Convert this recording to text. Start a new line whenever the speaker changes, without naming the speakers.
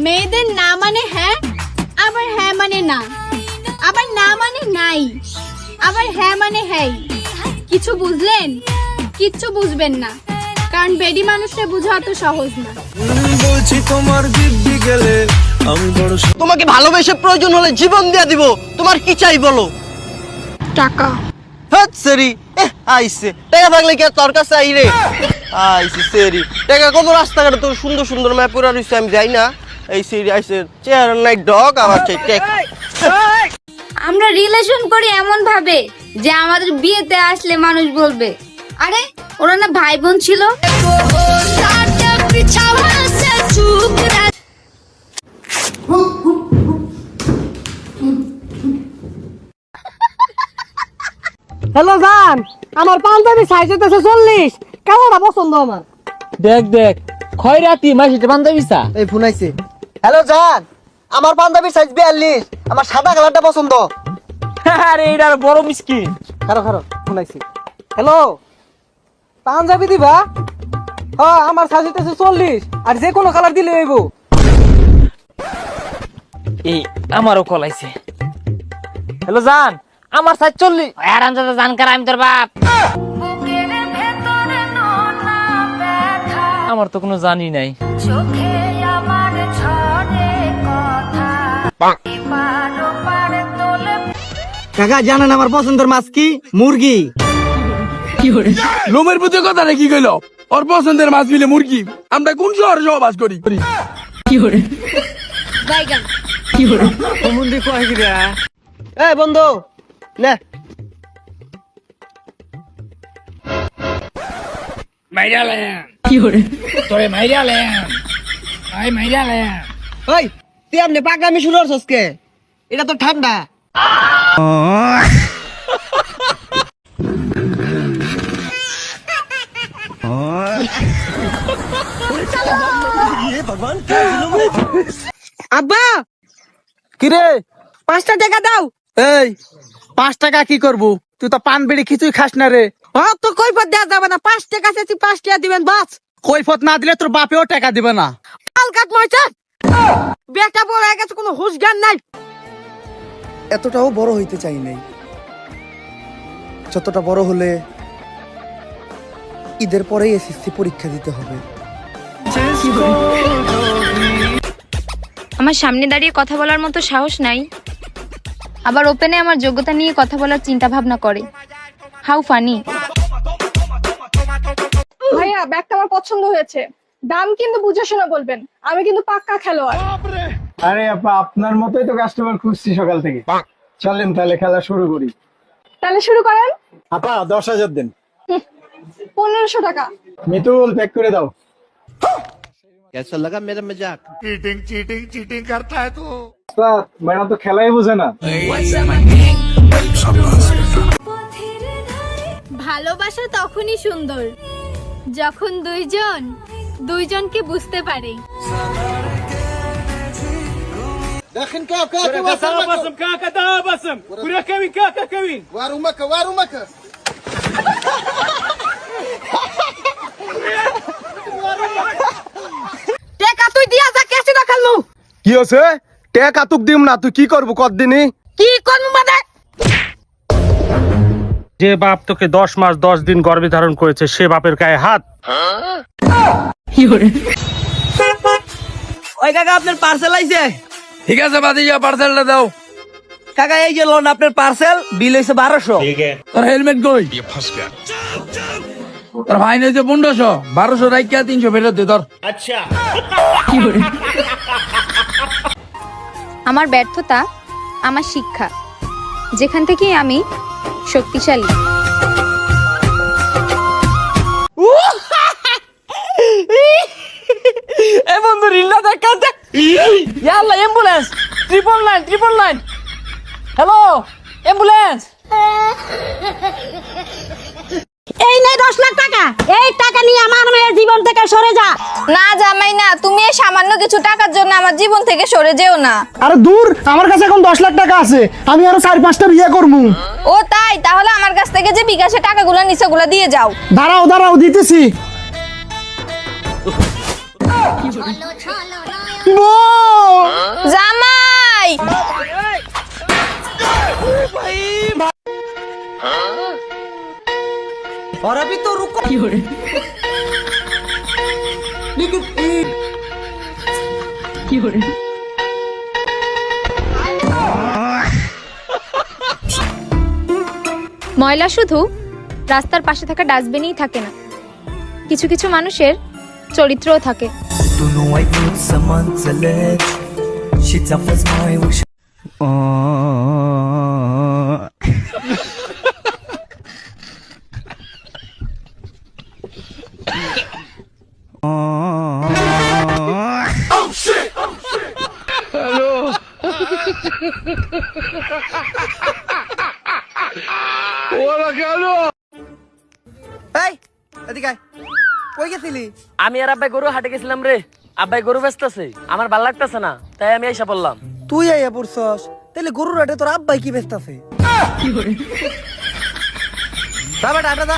মেয়েদের না মানে হ্যাঁ, আবার হ্যাঁ মানে না, আবার না মানে নাই, আবার হ্যাঁ মানে হ্যাঁ। কিছু বুঝলেন? কিচ্ছু বুঝবেন না, কারণ বেডি মানুষকে বোঝা অত সহজ না।
বলছি তোমার দিব্যি গেলে আমি বড়।
তোমাকে ভালোবেসে প্রয়োজন হলে জীবন দিয়ে দিব, তোমার কি চাই বলো?
টাকা।
হ্যাঁ সেরি আইছে, টাকা থাকলে কি আর তোর কাছে আই রে? আইছে সেরি, টাকা কত রাস্তাঘাটে তো সুন্দর সুন্দর ম্যাপ পুরা রইছে, আমি যাই না। এই সেরি আইছে, চেহারা নাই ডগ, আবার চাই টাকা।
আমরা রিলেশন করি এমন ভাবে যে আমাদের বিয়েতে আসলে মানুষ বলবে আরে ওরা না ভাই বোন ছিল।
হ্যালো জান, আমার পাঞ্জাবি সাইজ হইতেছে 40, কেমনটা পছন্দ আমার?
দেখ দেখ খয়রাতি মাসিতে পাঞ্জাবি চা।
এই ফোন আইছে। হ্যালো জান, আমার পাঞ্জাবির সাইজ 42, আমার সাদা কালারটা পছন্দ।
আরে এটার বড় মিসকিন।
খারো খারো, ফোন আইছে। হ্যালো, পাঞ্জাবি দিবা? হ্যাঁ, আমার সাইজ হইতেছে 40, আর যে কোনো কালার দিলে হইব।
এই আমারও কল আইছে। হ্যালো জান, আমার সাইজ 40। আরাম দাদা জান কার, আমি তোর বাপ। আমার তো কোনো জানি নাই।
কাকা জানেন আমার পছন্দের মাছ কি? মুরগি।
লোমের প্রতি কথা কি কইল? ওর পছন্দের মাছ মিলে মুরগি। আমরা কোন শহরে সহবাস করি?
এই বন্ধু নে, ওই তুই আপনি পাগলামি শুরু করছস কে? এটা তো ঠান্ডা।
আব্বা,
কিরে
5 টাকা দাও।
এই 5 টাকা কি করবো? তুই তো পান বিড়ি কিছুই খাস না রে।
হ্যাঁ, তো কৈফত দেওয়া যাবে না, 5 টাকা চাইছি, 5 টাকা দিবেন বাস।
কৈফত না দিলে তোর বাপেও টাকা দিবে না।
কালকাত মইছে, বেটা বড় হয়ে গেছে, কোনো হুঁশ জ্ঞান নাই।
এতটাও বড় হইতে চাই নাই, যতটা বড় হলে ঈদের পরেই এসএসসি পরীক্ষা দিতে হবে।
আমার সামনে দাঁড়িয়ে কথা বলার মতো সাহস নাই, আবার ওপেনে আমার যোগ্যতা নিয়ে কথা বলার চিন্তা ভাবনা করে। How funny.
ভাইয়া, ব্যাগটা আমার পছন্দ হয়েছে, দাম কিন্তু বুঝে শুনে বলবেন, আমি কিন্তু পাক্কা খেলোয়াড়।
আরে আপা, আপনার মতোই তো কাস্টমার খুঁজছি সকাল থেকে। চলেন তাহলে খেলা শুরু করি।
তাহলে শুরু করেন।
আপা 10,000 দেন।
1500 টাকা।
মিতুল প্যাক করে দাও।
कैसा लगा मेरा मजाक?
ম্যাডাম তো খেলাই বোঝে না।
ভালোবাসা তখনই সুন্দর যখন দুইজনকে বুঝতে পারে।
টাকা তুই দিয়া যা, কেসে দেখালু।
কি আছে? টাকা তুক দিম না, তুই কি করবো কতদিনই?
কি করবো মানে?
যে বাপ তোকে 10 মাস 10 দিন গর্ভে ধারণ করেছে, সে বাপের গায়ে হাত।
ওই কাকা আপনার পার্সেল আইছে।
ঠিক আছে ভাতিজা, পার্সেলটা দাও।
কাকা এই যে লোন আপনার পার্সেল, বিল হইছে 1200।
তোর হেলমেট কই? তোর ফাইন হয়েছে 1500, 1200 রাইখা 300 ফেরত দে তোর।
আমার ব্যর্থতা আমার শিক্ষা, যেখান থেকে আমি শক্তিশালী।
এ বন্ধু রিল্লা দেখা দেখ। ইয়াল্লা অ্যাম্বুলেন্স, 999। Hello ambulance.
এই নে 10 লাখ টাকা, এই টাকা নিয়ে আমার মেয়ের জীবন থেকে সরে যা।
না জামাই না, তুমি এই সামান্য কিছু টাকার জন্য আমার জীবন থেকে সরে যেও না।
আরে দূর, আমার কাছে এখন 10 লাখ টাকা আছে, আমি আরো 4-5টা বিয়ে করবো।
ও তাই? তাহলে আমার কাছ থেকে যে বিকাশে টাকাগুলো নিচে গুলো দিয়ে যাও।
দাঁড়াও দাঁড়াও, দিতেছি। বউ
ময়লা শুধু রাস্তার পাশে থাকা ডাস্টবিনেই থাকে না, কিছু কিছু মানুষের চরিত্রও থাকে।
এই এদিকে আয়। কই গেছিলি?
আমি আর আব্বাই গরু হাটে গেছিলাম রে। আব্বাই গরু ব্যস্তাছে, আমার ভাল লাগতেছে না, তাই আমি আইসা বললাম।
তুই আইয়া পড়ছস, তাহলে গরুর হাটে তোর আব্বাই কি ব্যস্ত আছে?
যা বেটা, হাঁটা যা।